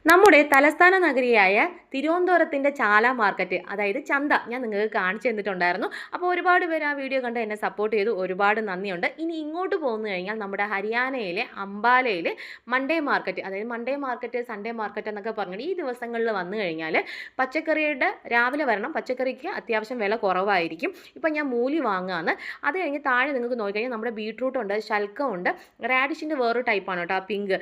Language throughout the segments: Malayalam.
നമ്മുടെ തലസ്ഥാന നഗരിയായ തിരുവനന്തപുരത്തിൻ്റെ ചാല മാർക്കറ്റ്, അതായത് ചന്ത, ഞാൻ നിങ്ങൾക്ക് കാണിച്ചു തന്നിട്ടുണ്ടായിരുന്നു. അപ്പോൾ ഒരുപാട് പേര് ആ വീഡിയോ കണ്ട് എന്നെ സപ്പോർട്ട് ചെയ്തു, ഒരുപാട് നന്ദിയുണ്ട്. ഇനി ഇങ്ങോട്ട് പോന്നു കഴിഞ്ഞാൽ നമ്മുടെ ഹരിയാനയിലെ അംബാലയിലെ മൺഡേ മാർക്കറ്റ്, അതായത് മൺഡേ മാർക്കറ്റ്, സൺഡേ മാർക്കറ്റ് എന്നൊക്കെ പറഞ്ഞിട്ട് ഈ ദിവസങ്ങളിൽ വന്നു കഴിഞ്ഞാൽ പച്ചക്കറിയുടെ രാവിലെ വരണം. പച്ചക്കറിക്ക് അത്യാവശ്യം വില കുറവായിരിക്കും. ഇപ്പം ഞാൻ മൂലി വാങ്ങാമെന്ന്. അത് കഴിഞ്ഞ് താഴെ നിങ്ങൾക്ക് നോക്കിക്കഴിഞ്ഞാൽ നമ്മുടെ ബീട്രൂട്ട് ഉണ്ട്, ശൽക്കമുണ്ട്, റാഡിഷിൻ്റെ വേറൊരു ടൈപ്പാണ് കേട്ടോ, ആ പിങ്ക്.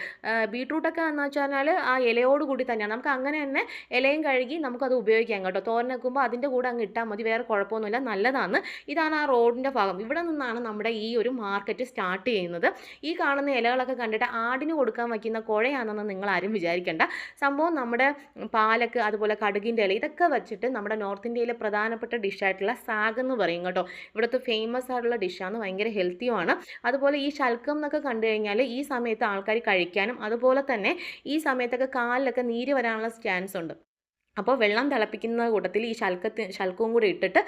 ബീട്രൂട്ടൊക്കെ എന്ന് വെച്ചാൽ ആ ഇലയോട് കൂടി തന്നെയാണ്. നമുക്ക് അങ്ങനെ തന്നെ ഇലയും കഴുകി നമുക്കത് ഉപയോഗിക്കാം കേട്ടോ. തോരൻ വെക്കുമ്പോൾ അതിൻ്റെ കൂടെ അങ്ങ് ഇട്ടാൽ മതി, വേറെ കുഴപ്പമൊന്നുമില്ല, നല്ലതാണ്. ഇതാണ് ആ റോഡിൻ്റെ ഭാഗം. ഇവിടെ നിന്നാണ് നമ്മുടെ ഈ ഒരു മാർക്കറ്റ് സ്റ്റാർട്ട് ചെയ്യുന്നത്. ഈ കാണുന്ന ഇലകളൊക്കെ കണ്ടിട്ട് ആടിന് കൊടുക്കാൻ വയ്ക്കുന്ന കുഴയാണെന്ന് നിങ്ങൾ ആരും വിചാരിക്കേണ്ട. സംഭവം നമ്മുടെ പാലക്ക്, അതുപോലെ കടുകിൻ്റെ ഇല, ഇതൊക്കെ വെച്ചിട്ട് നമ്മുടെ നോർത്ത് ഇന്ത്യയിലെ പ്രധാനപ്പെട്ട ഡിഷായിട്ടുള്ള സാഗ് എന്ന് പറയും കേട്ടോ. ഇവിടുത്തെ ഫേമസ് ആയിട്ടുള്ള ഡിഷാണ്, ഭയങ്കര ഹെൽത്തിയുമാണ്. അതുപോലെ ഈ ശൽക്കം എന്നൊക്കെ കണ്ടു കഴിഞ്ഞാൽ ഈ സമയത്ത് ആൾക്കാർ കഴിക്കാനും, അതുപോലെ തന്നെ ഈ സമയത്തൊക്കെ കാലിലൊക്കെ നീര് വരാനുള്ള ചാൻസ് ഉണ്ട്. അപ്പോൾ വെള്ളം തിളപ്പിക്കുന്ന കൂട്ടത്തിൽ ഈ ശൽക്കവും കൂടി ഇട്ടിട്ട്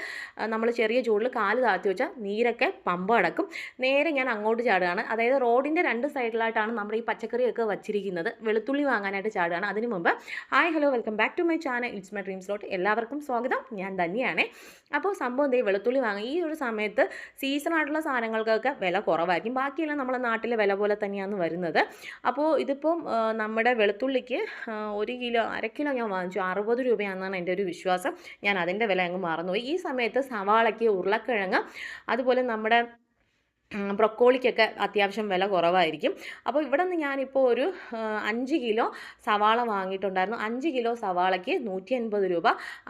നമ്മൾ ചെറിയ ചൂടിൽ കാല് താഴ്ത്തി വെച്ചാൽ നീരൊക്കെ പമ്പ അടക്കും. നേരെ ഞാൻ അങ്ങോട്ട് ചാടുകയാണ്. അതായത് റോഡിൻ്റെ രണ്ട് സൈഡിലായിട്ടാണ് നമ്മുടെ ഈ പച്ചക്കറിയൊക്കെ വച്ചിരിക്കുന്നത്. വെളുത്തുള്ളി വാങ്ങാനായിട്ട് ചാടുകയാണ്. അതിന് മുമ്പ് hi hello welcome back to my channel, it's my dreams lot. എല്ലാവർക്കും സ്വാഗതം, ഞാൻ തന്നെയാണ്. അപ്പോൾ സംഭവം എന്തേ, വെളുത്തുള്ളി വാങ്ങി. ഈ ഒരു സമയത്ത് സീസണായിട്ടുള്ള സാധനങ്ങൾക്കൊക്കെ വില കുറവായിരിക്കും. ബാക്കിയെല്ലാം നമ്മുടെ നാട്ടിലെ വില പോലെ തന്നെയാണ് വരുന്നത്. അപ്പോൾ ഇതിപ്പം നമ്മുടെ വെളുത്തുള്ളിക്ക് 1 കിലോ, അര കിലോ ഞാൻ വാങ്ങിച്ചു 60 രൂപയാണെന്നാണ് എൻ്റെ ഒരു വിശ്വാസം. ഞാൻ അതിൻ്റെ വില അങ്ങ് മറന്നുപോയി. ഈ സമയത്ത് സവാളയ്ക്ക്, ഉരുളക്കിഴങ്ങ്, അതുപോലെ നമ്മുടെ ബ്രൊക്കോളിക്കൊക്കെ അത്യാവശ്യം വില കുറവായിരിക്കും. അപ്പോൾ ഇവിടെ നിന്ന് ഞാനിപ്പോൾ ഒരു 5 കിലോ സവാള വാങ്ങിയിട്ടുണ്ടായിരുന്നു. 5 കിലോ സവാളയ്ക്ക് 180 രൂപ,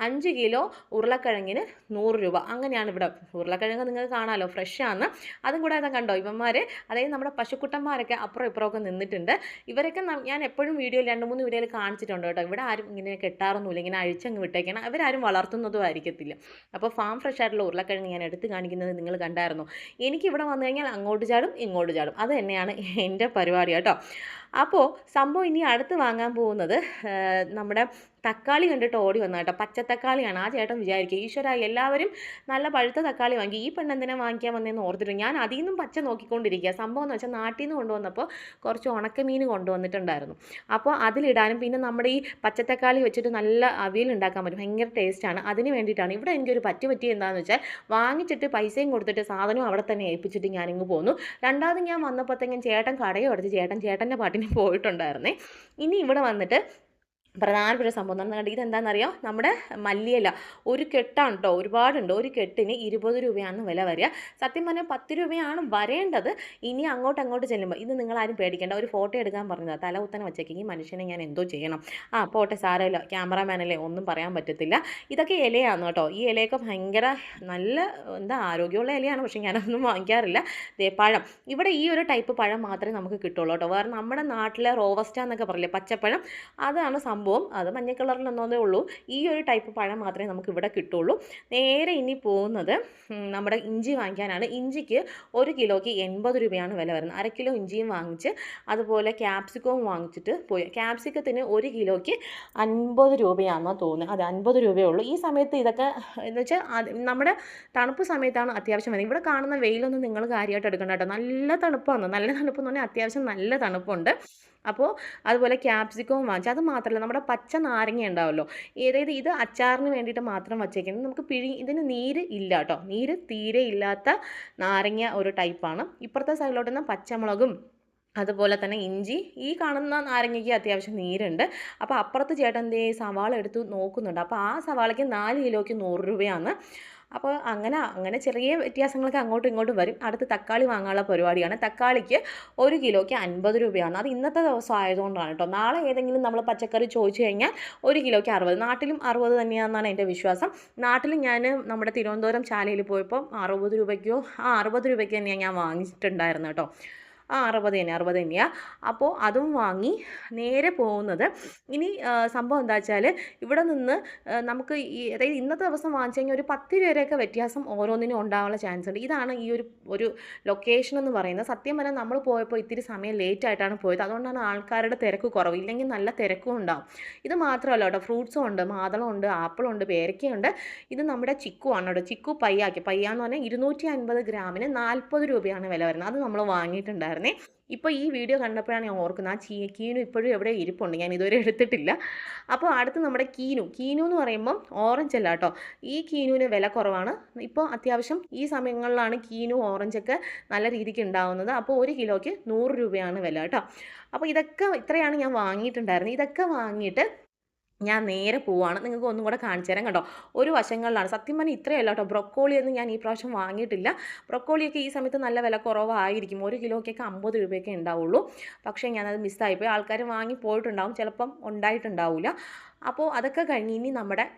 5 കിലോ ഉരുളക്കിഴങ്ങിന് 100 രൂപ. അങ്ങനെയാണ് ഇവിടെ. ഉരുളക്കിഴങ്ങ് നിങ്ങൾക്ക് കാണാമല്ലോ, ഫ്രഷാണ്. അതും കൂടെ അതാ കണ്ടോ, ഇവന്മാർ, അതായത് നമ്മുടെ പശുക്കുട്ടന്മാരൊക്കെ അപ്പുറം ഇപ്പുറമൊക്കെ നിന്നിട്ടുണ്ട്. ഇവരൊക്കെ ഞാൻ എപ്പോഴും വീഡിയോയിൽ 2-3 വീഡിയോയിൽ കാണിച്ചിട്ടുണ്ട് കേട്ടോ. ഇവിടെ ആരും ഇങ്ങനെ കെട്ടാറൊന്നുമില്ല, ഇങ്ങനെ അഴിച്ചങ്ങ് വിട്ടേക്കണം. അവരാരും വളർത്തുന്നതും ആയിരിക്കത്തില്ല. അപ്പോൾ ഫാം ഫ്രഷ് ആയിട്ടുള്ള ഉരുളക്കിഴങ്ങ് ഞാൻ എടുത്ത് കാണിക്കുന്നത് നിങ്ങൾ കണ്ടായിരുന്നു. എനിക്കിവിടെ വന്നു കഴിഞ്ഞാൽ അങ്ങോട്ട് ചാടും ഇങ്ങോട്ട് ചാടും, അത് തന്നെയാണ് എൻ്റെ പരിപാടി കേട്ടോ. അപ്പോൾ സംഭവം ഇനി അടുത്ത് വാങ്ങാൻ പോകുന്നത് നമ്മുടെ തക്കാളി കണ്ടിട്ട് ഓടി വന്ന കേട്ടോ. പച്ചത്തക്കാളിയാണ്. ആ ചേട്ടൻ വിചാരിക്കുക, ഈശ്വര എല്ലാവരും നല്ല പഴുത്ത തക്കാളി വാങ്ങി, ഈ പെണ്ണെന്തിനാ വാങ്ങിക്കാൻ വന്നതെന്ന് ഓർത്തിട്ട് ഞാൻ അതിൽ നിന്നും പച്ച നോക്കിക്കൊണ്ടിരിക്കുക. സംഭവം എന്ന് വെച്ചാൽ നാട്ടിൽ നിന്ന് കൊണ്ടുവന്നപ്പോൾ കുറച്ച് ഉണക്കമീൻ കൊണ്ടുവന്നിട്ടുണ്ടായിരുന്നു. അപ്പോൾ അതിലിടാനും, പിന്നെ നമ്മുടെ ഈ പച്ചത്തക്കാളി വെച്ചിട്ട് നല്ല അവിയൽ ഉണ്ടാക്കാൻ പറ്റും, ഭയങ്കര ടേസ്റ്റാണ്. അതിന് വേണ്ടിയിട്ടാണ്. ഇവിടെ എനിക്കൊരു പറ്റി എന്താണെന്ന് വെച്ചാൽ വാങ്ങിച്ചിട്ട് പൈസയും കൊടുത്തിട്ട് സാധനവും അവിടെ തന്നെ ഏൽപ്പിച്ചിട്ട് ഞാനിങ്ങ് പോന്നു. രണ്ടാമത് ഞാൻ വന്നപ്പോഴത്തേക്കും ചേട്ടൻ കടയും അടച്ച് ചേട്ടൻ്റെ പാട്ടിന് പോയിട്ടുണ്ടായിരുന്നേ. ഇനി ഇവിടെ വന്നിട്ട് പ്രധാനപ്പെട്ട സംഭവം എന്ന് പറഞ്ഞാൽ ഇതെന്താണെന്നറിയോ, നമ്മുടെ മല്ലിയില ഒരു കെട്ടാണ് കേട്ടോ, ഒരുപാടുണ്ട്. ഒരു കെട്ടിന് 20 രൂപയാണ് വില വരിക. സത്യം പറഞ്ഞാൽ 10 രൂപയാണ് വരേണ്ടത്. ഇനി അങ്ങോട്ട് ചെല്ലുമ്പോൾ ഇത് നിങ്ങളാരും പേടിക്കേണ്ട. ഒരു ഫോട്ടോ എടുക്കാൻ പറഞ്ഞതാണ്, തല കുത്തനെ വെച്ചേക്കും. ഈ മനുഷ്യനെ ഞാൻ എന്തോ ചെയ്യണം. പോട്ടെ, സാരമില്ല, ക്യാമറാമാനല്ലേ, ഒന്നും പറയാൻ പറ്റത്തില്ല. ഇതൊക്കെ ഇലയാണ് കേട്ടോ. ഈ ഇലയൊക്കെ ഭയങ്കര നല്ല ആരോഗ്യമുള്ള ഇലയാണ്. പക്ഷേ ഞാനൊന്നും വാങ്ങിക്കാറില്ല. പഴം, ഇവിടെ ഈ ഒരു ടൈപ്പ് പഴം മാത്രമേ നമുക്ക് കിട്ടുള്ളൂ കേട്ടോ. വേറെ നമ്മുടെ നാട്ടിലെ റോവസ്റ്റ എന്നൊക്കെ പറയില്ലേ, പച്ചപ്പഴം, അതാണ് സംഭവം. അത് മഞ്ഞ കളറിലെന്നേ ഉള്ളൂ. ഈ ഒരു ടൈപ്പ് പഴം മാത്രമേ നമുക്ക് ഇവിടെ കിട്ടുള്ളൂ. നേരെ ഇനി പോകുന്നത് നമ്മുടെ ഇഞ്ചി വാങ്ങിക്കാനാണ്. ഇഞ്ചിക്ക് 1 കിലോയ്ക്ക് 80 രൂപയാണ് വില വരുന്നത്. അര കിലോ ഇഞ്ചിയും വാങ്ങിച്ച്, അതുപോലെ ക്യാപ്സിക്കവും വാങ്ങിച്ചിട്ട് പോയി. ക്യാപ്സിക്കത്തിന് 1 കിലോയ്ക്ക് 50 രൂപയാണെന്നോ തോന്നുന്നത്. അത് 50 രൂപയേ ഉള്ളൂ. ഈ സമയത്ത് ഇതൊക്കെ എന്ന് വെച്ചാൽ നമ്മുടെ തണുപ്പ് സമയത്താണ് അത്യാവശ്യം വരുന്നത്. ഇവിടെ കാണുന്ന വെയിലൊന്നും നിങ്ങൾ കാര്യമായിട്ട് എടുക്കണ്ട കേട്ടോ. നല്ല തണുപ്പാണ്. നല്ല തണുപ്പെന്ന് പറഞ്ഞാൽ അത്യാവശ്യം നല്ല തണുപ്പുണ്ട്. അപ്പോൾ അതുപോലെ ക്യാപ്സിക്കവും വാങ്ങിച്ചു. അത് മാത്രമല്ല, നമ്മുടെ പച്ച നാരങ്ങ ഉണ്ടാവുമല്ലോ, അതായത് ഇത് അച്ചാറിന് വേണ്ടിയിട്ട് മാത്രം വച്ചേക്കുന്നത്. നമുക്ക് ഇതിന് നീര് ഇല്ല കേട്ടോ. നീര് തീരെ ഇല്ലാത്ത നാരങ്ങ ഒരു ടൈപ്പാണ്. ഇപ്പുറത്തെ സൈഡിലോട്ട് നിന്ന് പച്ചമുളകും, അതുപോലെ തന്നെ ഇഞ്ചി, ഈ കാണുന്ന നാരങ്ങയ്ക്ക് അത്യാവശ്യം നീരുണ്ട്. അപ്പോൾ അപ്പുറത്ത് ചേട്ടൻ സവാള എടുത്ത് നോക്കുന്നുണ്ട്. അപ്പോൾ ആ സവാളയ്ക്ക് 4 കിലോയ്ക്ക് 100 രൂപയാണ്. അപ്പോൾ അങ്ങനെ ചെറിയ വ്യത്യാസങ്ങളൊക്കെ അങ്ങോട്ടും ഇങ്ങോട്ടും വരും. അടുത്ത് തക്കാളി വാങ്ങാനുള്ള പരിപാടിയാണ്. തക്കാളിക്ക് 1 കിലോയ്ക്ക് 50 രൂപയാണ്. അത് ഇന്നത്തെ ദിവസം ആയതുകൊണ്ടാണ് കേട്ടോ. നാളെ ഏതെങ്കിലും നമ്മൾ പച്ചക്കറി ചോദിച്ചു കഴിഞ്ഞാൽ 1 കിലോയ്ക്ക് 60. നാട്ടിലും 60 തന്നെയാണെന്നാണ് എൻ്റെ വിശ്വാസം. നാട്ടിലും ഞാൻ നമ്മുടെ തിരുവനന്തപുരം ചാലയിൽ പോയപ്പോൾ 60 രൂപയ്ക്കോ 60 രൂപയ്ക്ക് തന്നെയാണ് ഞാൻ വാങ്ങിച്ചിട്ടുണ്ടായിരുന്നു കേട്ടോ. 60 തന്നെയാണ്. അപ്പോൾ അതും വാങ്ങി നേരെ പോകുന്നത്. ഇനി സംഭവം എന്താ വെച്ചാൽ, ഇവിടെ നിന്ന് നമുക്ക് അതായത് ഇന്നത്തെ ദിവസം വാങ്ങിച്ചു കഴിഞ്ഞാൽ ഒരു 10 രൂപയൊക്കെ വ്യത്യാസം ഓരോന്നിനും ഉണ്ടാകാനുള്ള ചാൻസ് ഉണ്ട്. ഇതാണ് ഈ ഒരു ലൊക്കേഷൻ എന്ന് പറയുന്നത്. സത്യം പറഞ്ഞാൽ നമ്മൾ പോയപ്പോൾ ഇത്തിരി സമയം ലേറ്റ് ആയിട്ടാണ് പോയത്. അതുകൊണ്ടാണ് ആൾക്കാരുടെ തിരക്ക് കുറവ്. ഇല്ലെങ്കിൽ നല്ല തിരക്കും ഉണ്ടാവും. ഇത് മാത്രമല്ല കേട്ടോ, ഫ്രൂട്ട്സും ഉണ്ട്, മാതളമുണ്ട്, ആപ്പിളുണ്ട്, പേരയ്ക്കയുണ്ട്. ഇത് നമ്മുടെ ചിക്കു ആണ് കേട്ടോ. ചിക്കു പയ്യാന്ന് പറഞ്ഞാൽ 250 ഗ്രാമിന് 40 രൂപയാണ് വില വരുന്നത്. അത് നമ്മൾ വാങ്ങിയിട്ടുണ്ടായിരുന്നു. വാങ്ങിയിട്ടുണ്ടായിരുന്നേ. ഇപ്പോൾ ഈ വീഡിയോ കണ്ടപ്പോഴാണ് ഞാൻ ഓർക്കുന്നത് കീനു ഇപ്പോഴും എവിടെ ഇരിപ്പുണ്ട്, ഞാൻ ഇതുവരെ എടുത്തിട്ടില്ല. അപ്പോൾ അടുത്ത് നമ്മുടെ കീനു എന്ന് പറയുമ്പം ഓറഞ്ച് അല്ല കേട്ടോ, ഈ കീനുവിന് വില കുറവാണ്. ഇപ്പോൾ അത്യാവശ്യം ഈ സമയങ്ങളിലാണ് കീനു ഓറഞ്ചൊക്കെ നല്ല രീതിക്ക് ഉണ്ടാവുന്നത്. അപ്പോൾ 1 കിലോയ്ക്ക് 100 രൂപയാണ് വില കേട്ടോ. അപ്പോൾ ഇത്രയാണ് ഞാൻ വാങ്ങിയിട്ടുണ്ടായിരുന്നത്. ഇതൊക്കെ വാങ്ങിയിട്ട് ഞാൻ നേരെ പോവാണ്. നിങ്ങൾക്ക് ഒന്നും കൂടെ കാണിച്ചു തരാം കണ്ടോ. ഒരു വശങ്ങളിലാണ് സത്യം പറഞ്ഞാൽ ഇത്രയല്ല കേട്ടോ. ബ്രൊക്കോളിയൊന്നും ഞാൻ ഈ പ്രാവശ്യം വാങ്ങിയിട്ടില്ല. ബ്രൊക്കോളിയൊക്കെ ഈ സമയത്ത് നല്ല വില കുറവായിരിക്കും. 1 കിലോയ്ക്കൊക്കെ 50 രൂപയൊക്കെ ഉണ്ടാവുള്ളൂ. പക്ഷേ ഞാനത് മിസ്സായിപ്പോയി. ആൾക്കാർ വാങ്ങി പോയിട്ടുണ്ടാവും, ചിലപ്പം ഉണ്ടായിട്ടുണ്ടാവില്ല. അപ്പോൾ അതൊക്കെ കഴിഞ്ഞ് ഇനി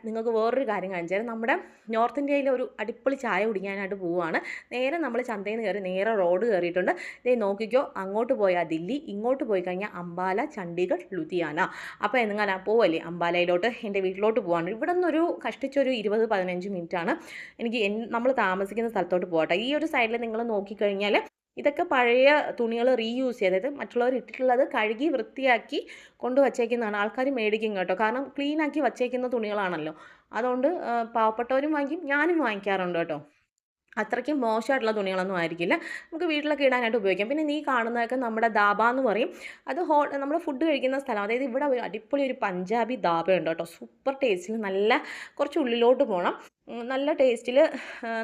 നിങ്ങൾക്ക് വേറൊരു കാര്യം കാണിച്ചു തരാം. നമ്മുടെ നോർത്ത് ഇന്ത്യയിലെ ഒരു അടിപൊളി ചായ കുടിക്കാനായിട്ട് പോവുകയാണ്. നേരെ നമ്മൾ ചന്തയിൽ നിന്ന് കയറി നേരെ റോഡ് കയറിയിട്ടുണ്ട്. ഇതേ നോക്കിക്കോ, അങ്ങോട്ട് പോയാൽ ദില്ലി, ഇങ്ങോട്ട് പോയി കഴിഞ്ഞാൽ അംബാല, ചണ്ഡീഗഡ്, ലുധിയാന. അപ്പോൾ എങ്ങനെ പോവല്ലേ അംബാലയിലോട്ട്, എൻ്റെ വീട്ടിലോട്ട് പോവാണ്. ഇവിടെ നിന്നൊരു കഷ്ടിച്ചൊരു 20-15 മിനിറ്റാണ് എനിക്ക് നമ്മൾ താമസിക്കുന്ന സ്ഥലത്തോട്ട് പോകട്ടെ. ഈ ഒരു സൈഡിൽ നിങ്ങൾ നോക്കിക്കഴിഞ്ഞാൽ ഇതൊക്കെ പഴയ തുണികൾ റീയൂസ് ചെയ്ത്, അതായത് മറ്റുള്ളവർ ഇട്ടിട്ടുള്ളത് കഴുകി വൃത്തിയാക്കി കൊണ്ടുവച്ചേക്കുന്നതാണ്. ആൾക്കാർ മേടിക്കും കേട്ടോ, കാരണം ക്ലീനാക്കി വച്ചേക്കുന്ന തുണികളാണല്ലോ. അതുകൊണ്ട് പാവപ്പെട്ടവരും വാങ്ങിക്കും, ഞാനും വാങ്ങിക്കാറുണ്ട് കേട്ടോ. അത്രയ്ക്കും മോശമായിട്ടുള്ള തുണികളൊന്നും ആയിരിക്കില്ല, നമുക്ക് വീട്ടിലൊക്കെ ഇടാനായിട്ട് ഉപയോഗിക്കാം. പിന്നെ നീ കാണുന്നതൊക്കെ നമ്മുടെ ദാബ എന്ന് പറയും. അത് നമ്മൾ ഫുഡ് കഴിക്കുന്ന സ്ഥലം. അതായത് ഇവിടെ ഒരു അടിപൊളി ഒരു പഞ്ചാബി ദാബയുണ്ട് കേട്ടോ. സൂപ്പർ ടേസ്റ്റിൽ, നല്ല കുറച്ച് ഉള്ളിലോട്ട് പോകണം, നല്ല ടേസ്റ്റിൽ.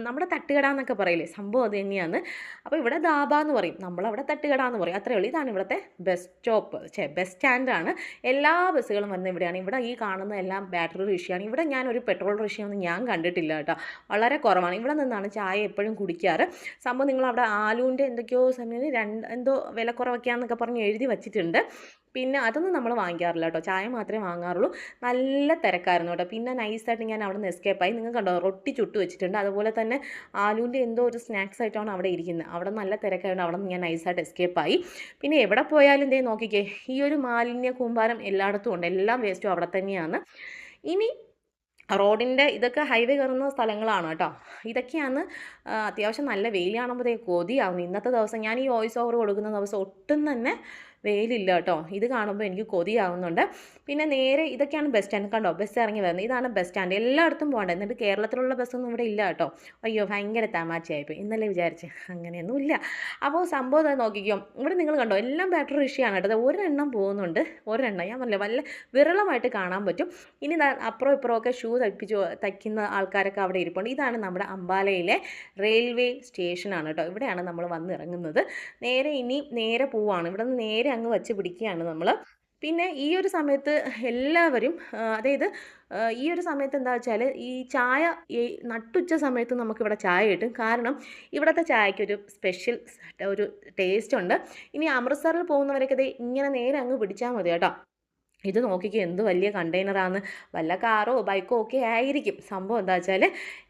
നമ്മുടെ തട്ടുകട എന്നൊക്കെ പറയില്ലേ, സംഭവം അത് തന്നെയാണ്. അപ്പോൾ ഇവിടെ ദാബ എന്ന് പറയും, നമ്മളവിടെ തട്ടുകട എന്ന് പറയും, അത്രയേ ഉള്ളൂ. ഇതാണ് ഇവിടുത്തെ ബസ് സ്റ്റാൻഡാണ്. എല്ലാ ബസ്സുകളും വരുന്നത് ഇവിടെയാണ്. ഇവിടെ ഈ കാണുന്ന എല്ലാം ബാറ്ററി റിക്ഷയാണ്. ഇവിടെ ഞാനൊരു പെട്രോൾ റിക്ഷയൊന്നും ഞാൻ കണ്ടിട്ടില്ല കേട്ടോ, വളരെ കുറവാണ്. ഇവിടെ നിന്നാണ് ചായ എപ്പോഴും കുടിക്കാറ്. സംഭവം നിങ്ങളവിടെ ആലുവിൻ്റെ എന്തൊക്കെയോ സമയം എന്തോ വിലക്കുറവൊക്കെയാണെന്നൊക്കെ പറഞ്ഞ് എഴുതി വച്ചിട്ടുണ്ട്. പിന്നെ അതൊന്നും നമ്മൾ വാങ്ങിക്കാറില്ല കേട്ടോ, ചായ മാത്രമേ വാങ്ങാറുള്ളൂ. നല്ല തിരക്കായിരുന്നു കേട്ടോ. പിന്നെ നൈസായിട്ട് ഞാൻ അവിടെ നിന്ന് എസ്കേപ്പായി. നിങ്ങൾ കണ്ടോ, റൊട്ടി ചുട്ട് വെച്ചിട്ടുണ്ട്. അതുപോലെ തന്നെ ആലുവിൻ്റെ എന്തോ ഒരു സ്നാക്സ് ആയിട്ടാണ് അവിടെ ഇരിക്കുന്നത്. അവിടെ നല്ല തിരക്കായതുകൊണ്ട് അവിടെ നിന്ന് ഞാൻ നൈസായിട്ട് എസ്കേപ്പായി. പിന്നെ എവിടെ പോയാലും ദേ നോക്കിക്കേ, ഈ ഒരു മാലിന്യ കൂമ്പാരം എല്ലായിടത്തും ഉണ്ട്, എല്ലാം വേസ്റ്റും അവിടെ തന്നെയാണ്. ഇനി റോഡിൻ്റെ ഇതൊക്കെ ഹൈവേ കയറുന്ന സ്ഥലങ്ങളാണ് കേട്ടോ. ഇതൊക്കെയാണ് അത്യാവശ്യം നല്ല വെയിൽ കാണുമ്പോൾ കൊതിയാവുന്നു. ഇന്നത്തെ ദിവസം ഞാൻ ഈ വോയിസ് ഓവർ കൊടുക്കുന്ന ദിവസം ഒട്ടും തന്നെ വെയിലില്ല കേട്ടോ. ഇത് കാണുമ്പോൾ എനിക്ക് കൊതിയാവുന്നുണ്ട്. പിന്നെ നേരെ ഇതൊക്കെയാണ് ബസ് സ്റ്റാൻഡ്. കണ്ടോ, ബസ് ഇറങ്ങി വരുന്നത്, ഇതാണ് ബസ് സ്റ്റാൻഡ്. എല്ലായിടത്തും പോകേണ്ടത്. എന്നിട്ട് കേരളത്തിലുള്ള ബസ്സൊന്നും ഇവിടെ ഇല്ല കേട്ടോ. അയ്യോ, ഭയങ്കര തമാശയായിപ്പോയി. ഇന്നലെ വിചാരിച്ച് അങ്ങനെയൊന്നും ഇല്ല. അപ്പോൾ സംഭവം നോക്കിക്കോ, ഇവിടെ നിങ്ങൾ കണ്ടോ, എല്ലാം ബാറ്ററി റിക്ഷയാണ് കേട്ടോ. ഒരെണ്ണം പോകുന്നുണ്ട്, ഒരെണ്ണം ഞാൻ പറഞ്ഞില്ല, വല്ല വിരളമായിട്ട് കാണാൻ പറ്റും. ഇനി അപ്പുറം ഇപ്പുറമൊക്കെ ഷൂ തയ്ക്കുന്ന ആൾക്കാരൊക്കെ അവിടെ ഇരിപ്പുണ്ട്. ഇതാണ് നമ്മുടെ അംബാലയിലെ റെയിൽവേ സ്റ്റേഷനാണ് കേട്ടോ. ഇവിടെയാണ് നമ്മൾ വന്നിറങ്ങുന്നത്. നേരെ പോവാണ്. ഇവിടെ നിന്ന് നേരെ അങ്ങ് വച്ച് പിടിക്കുകയാണ് നമ്മൾ. പിന്നെ ഈ ഒരു സമയത്ത് എല്ലാവരും, അതായത് ഈ ഒരു സമയത്ത് എന്താ വെച്ചാൽ, ഈ ചായ ഈ നട്ടുച്ച സമയത്ത് നമുക്കിവിടെ ചായ കിട്ടും. കാരണം ഇവിടുത്തെ ചായക്കൊരു സ്പെഷ്യൽ ഒരു ടേസ്റ്റ് ഉണ്ട്. ഇനി അമൃത്സറിൽ പോകുന്നവരൊക്കെ ഇങ്ങനെ നേരെ അങ്ങ് പിടിച്ചാൽ മതി കേട്ടോ. ഇത് നോക്കിക്കോ, എന്ത് വലിയ കണ്ടെയ്നറാണ്, വല്ല കാറോ ബൈക്കോ ഒക്കെ ആയിരിക്കും. സംഭവം എന്താ വെച്ചാൽ,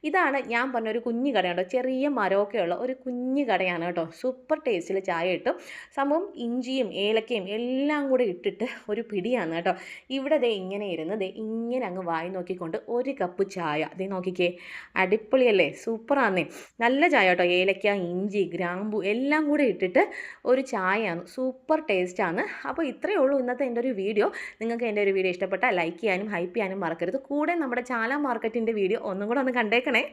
ഇതാണ് ഞാൻ പറഞ്ഞൊരു കുഞ്ഞു കടയുണ്ടോ, ചെറിയ മരമൊക്കെ ഉള്ള ഒരു കുഞ്ഞു കടയാണ് കേട്ടോ. സൂപ്പർ ടേസ്റ്റിൽ ചായ കിട്ടും. സംഭവം ഇഞ്ചിയും ഏലക്കയും എല്ലാം കൂടെ ഇട്ടിട്ട് ഒരു പിടിയാണ് കേട്ടോ. ഇവിടെ ഇങ്ങനെ ഇരുന്ന് ഇങ്ങനെ അങ്ങ് വായി നോക്കിക്കൊണ്ട് ഒരു കപ്പ് ചായ നോക്കിക്കേ, അടിപൊളിയല്ലേ, സൂപ്പറാന്നേ, നല്ല ചായ കേട്ടോ. ഏലക്ക, ഇഞ്ചി, ഗ്രാമ്പു എല്ലാം കൂടെ ഇട്ടിട്ട് ഒരു ചായയാണ്, സൂപ്പർ ടേസ്റ്റാണ്. അപ്പോൾ ഇത്രയേ ഉള്ളൂ ഇന്നത്തെ എൻ്റെ ഒരു വീഡിയോ. നിങ്ങൾക്ക് എൻ്റെ ഒരു വീഡിയോ ഇഷ്ടപ്പെട്ടാൽ ലൈക്ക് ചെയ്യാനും ഹൈപ്പ് ചെയ്യാനും മറക്കരുത്. കൂടെ നമ്മുടെ ചാല മാർക്കറ്റിൻ്റെ വീഡിയോ ഒന്നും കൂടെ ഒന്ന് കണ്ടേക്കണേ.